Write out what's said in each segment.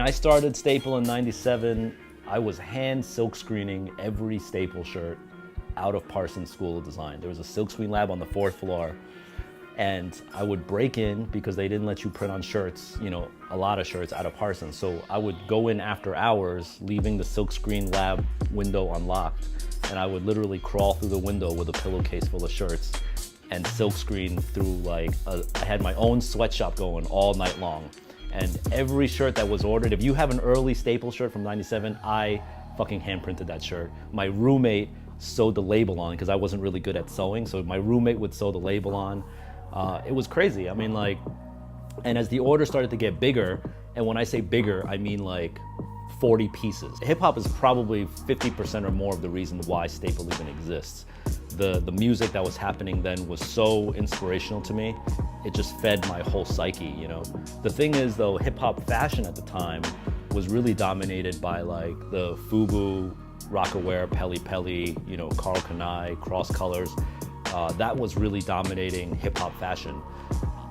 I started Staple in '97, I was hand silk screening every Staple shirt out of Parsons School of Design. There was a silk screen lab on the 4th floor, and I would break in because they didn't let you print on shirts, you know, a lot of shirts out of Parsons. So I would go in after hours, leaving the silk screen lab window unlocked, and I would literally crawl through the window with a pillowcase full of shirts and silk screen through I had my own sweatshop going all night long. And every shirt that was ordered, if you have an early Staple shirt from '97, I fucking hand printed that shirt. My roommate sewed the label on because I wasn't really good at sewing, so my roommate would sew the label on. It was crazy. I mean, and as the order started to get bigger, and when I say bigger, I mean 40 pieces. Hip hop is probably 50% or more of the reason why Staple even exists. The music that was happening then was so inspirational to me. It just fed my whole psyche, you know. The thing is though, hip hop fashion at the time was really dominated by the FUBU, Rocawear, Pelle Pelle, you know, Karl Kani, Cross Colors. That was really dominating hip hop fashion.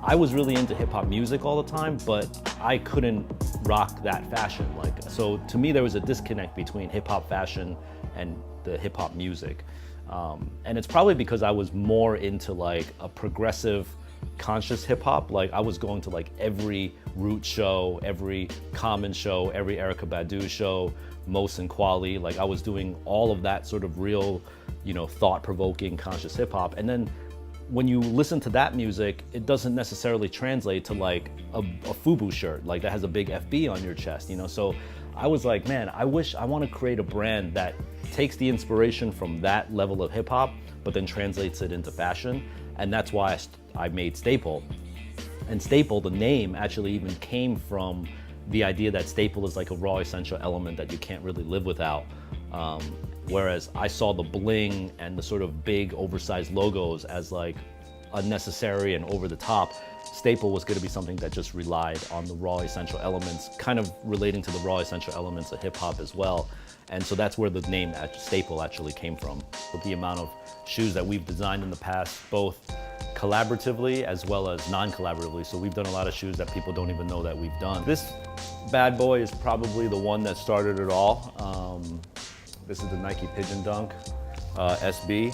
I was really into hip hop music all the time, but I couldn't rock that fashion. So to me, there was a disconnect between hip hop fashion and the hip hop music. And it's probably because I was more into a progressive, conscious hip hop. I was going to every Root show, every Common show, every Erykah Badu show, Mos and Kweli. I was doing all of that sort of real, you know, thought-provoking, conscious hip hop. And then when you listen to that music, it doesn't necessarily translate to a FUBU shirt, that has a big FB on your chest, you know? So I was like, man, I want to create a brand that takes the inspiration from that level of hip hop, but then translates it into fashion. And that's why I made Staple. And Staple, the name actually even came from the idea that staple is a raw essential element that you can't really live without. Whereas I saw the bling and the sort of big oversized logos as unnecessary and over the top. Staple was going to be something that just relied on the raw essential elements, kind of relating to the raw essential elements of hip hop as well. And so that's where the name Staple actually came from. With the amount of shoes that we've designed in the past, both collaboratively as well as non-collaboratively. So we've done a lot of shoes that people don't even know that we've done. This bad boy is probably the one that started it all. This is the Nike Pigeon Dunk SB.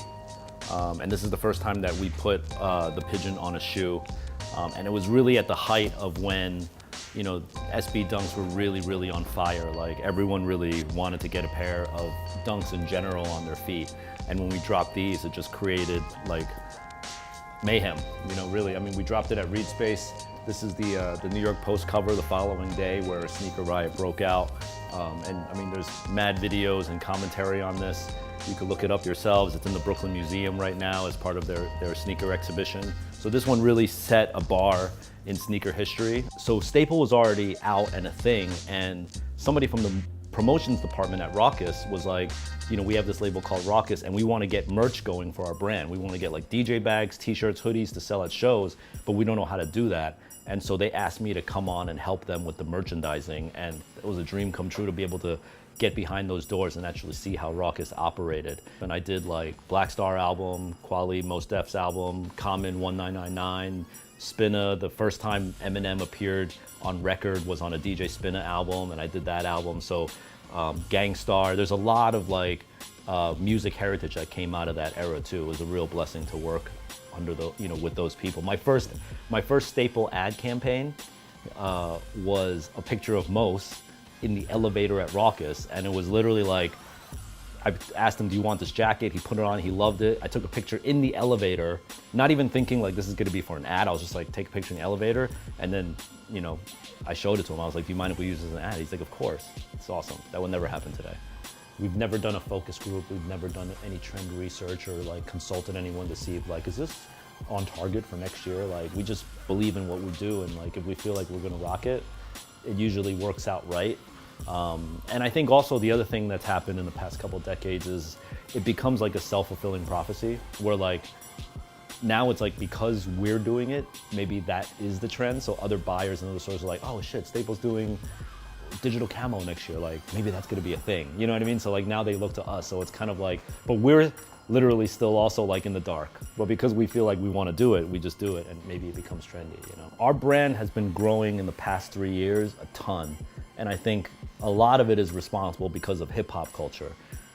And this is the first time that we put the pigeon on a shoe. And it was really at the height of when, you know, SB Dunks were really, really on fire. Everyone really wanted to get a pair of Dunks in general on their feet. And when we dropped these, it just created mayhem, you know, really. I mean, we dropped it at Reed Space. This is the New York Post cover the following day where a sneaker riot broke out. And I mean, there's mad videos and commentary on this. You can look it up yourselves. It's in the Brooklyn Museum right now as part of their sneaker exhibition. So this one really set a bar in sneaker history. So Staple was already out and a thing, and somebody from the promotions department at Rawkus was like, you know, we have this label called Rawkus and we want to get merch going for our brand. We want to get DJ bags, t-shirts, hoodies to sell at shows, but we don't know how to do that. And so they asked me to come on and help them with the merchandising, and it was a dream come true to be able to get behind those doors and actually see how Rawkus operated. And I did Black Star album, Kweli Mos Def's album, Common 1999, Spinna. The first time Eminem appeared on record was on a DJ Spinna album, and I did that album. So Gang Starr, there's a lot of music heritage that came out of that era too. It was a real blessing to work under with those people. My first Staple ad campaign was a picture of Mos in the elevator at Rawkus, and it was literally I asked him, do you want this jacket? He put it on, he loved it. I took a picture in the elevator, not even thinking this is gonna be for an ad. I was just take a picture in the elevator, and then, you know, I showed it to him. I was like, do you mind if we use this as an ad? He's like, of course. It's awesome. That would never happen today. We've never done a focus group. We've never done any trend research or consulted anyone to see if is this on target for next year? We just believe in what we do, and if we feel like we're gonna rock it, it usually works out right. And I think also the other thing that's happened in the past couple decades is it becomes a self-fulfilling prophecy where now it's because we're doing it, maybe that is the trend. So other buyers and other stores are oh shit, Staples doing digital camo next year. Maybe that's gonna be a thing. You know what I mean? So now they look to us. So it's kind of but we're literally still also in the dark. But because we feel we want to do it, we just do it, and maybe it becomes trendy, you know? Our brand has been growing in the past 3 years a ton. And I think a lot of it is responsible because of hip hop culture.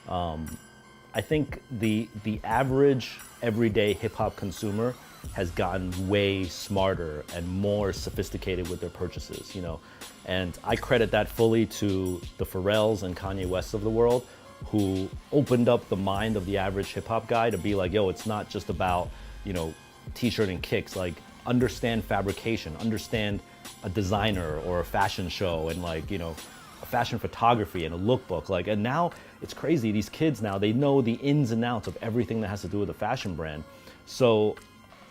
I think the average everyday hip hop consumer has gotten way smarter and more sophisticated with their purchases, you know. And I credit that fully to the Pharrells and Kanye West of the world, who opened up the mind of the average hip hop guy to be like, yo, it's not just about, you know, t-shirt and kicks. Like, understand fabrication, understand a designer or a fashion show, and like, you know, a fashion photography and a lookbook. Like, and now it's crazy. These kids now, they know the ins and outs of everything that has to do with a fashion brand. So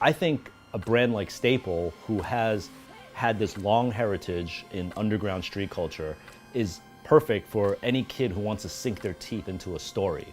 I think a brand like Staple, who has had this long heritage in underground street culture, is perfect for any kid who wants to sink their teeth into a story.